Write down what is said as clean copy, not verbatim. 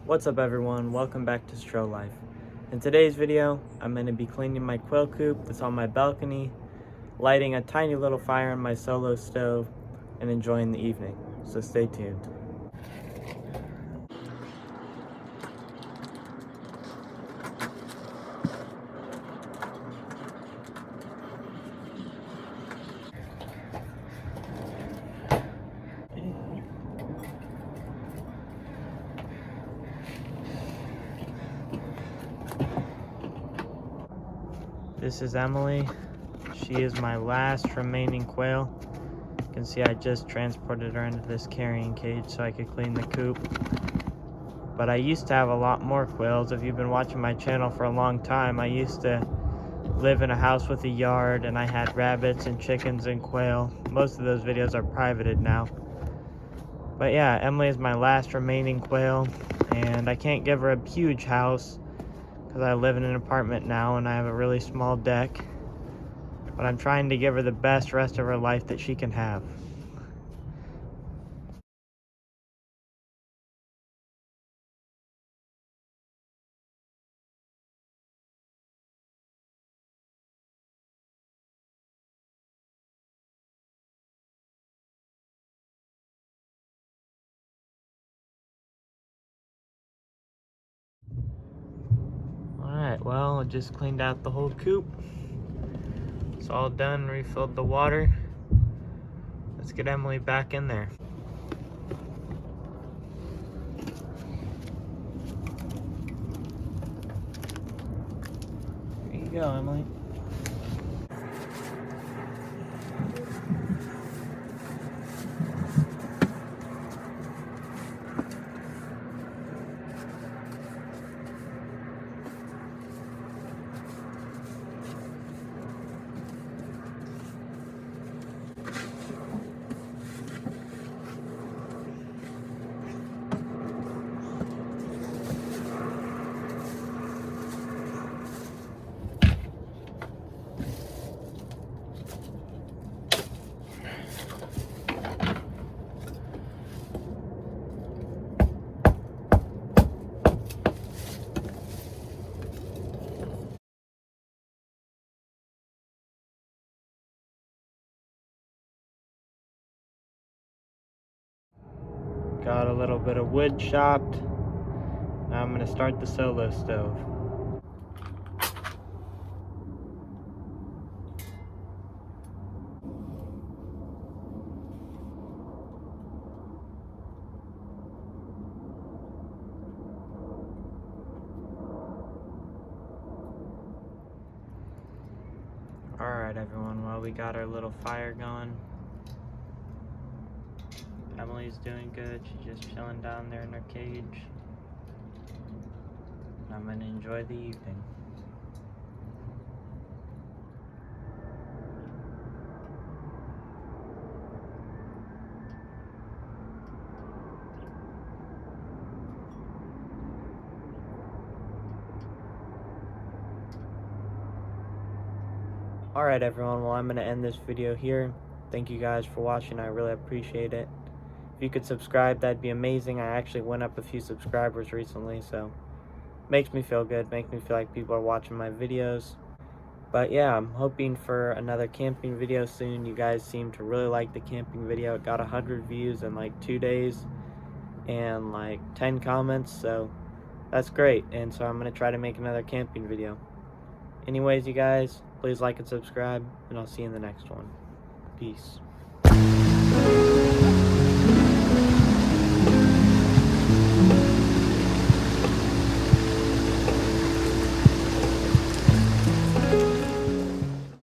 What's up everyone, welcome back to Stro Life. In today's video, I'm going to be cleaning my quail coop that's on my balcony, lighting a tiny little fire in my solo stove, and enjoying the evening. So stay tuned. This is Emily. She is my last remaining quail. You can see I just transported her into this carrying cage so I could clean the coop. But I used to have a lot more quails. If you've been watching my channel for a long time, I used to live in a house with a yard and I had rabbits and chickens and quail. Most of those videos are privated now. But yeah, Emily is my last remaining quail, and I can't give her a huge house because I live in an apartment now and I have a really small deck. But I'm trying to give her the best rest of her life that she can have. Alright, well, I just cleaned out the whole coop. It's all done, refilled the water. Let's get Emily back in there. Here you go, Emily. Got a little bit of wood chopped. Now I'm going to start the solo stove. Alright everyone, well, we got our little fire going. Emily's doing good. She's just chilling down there in her cage. I'm gonna enjoy the evening. Alright everyone, well, I'm gonna end this video here. Thank you guys for watching. I really appreciate it. If you could subscribe, that'd be amazing. I actually went up a few subscribers recently, so makes me feel good, makes me feel like people are watching my videos. But yeah, I'm hoping for another camping video soon. You guys seem to really like the camping video. It got 100 views in like 2 days and like 10 comments, so that's great. And so I'm gonna try to make another camping video. Anyways, you guys, please like and subscribe, and I'll see you in the next one. Peace.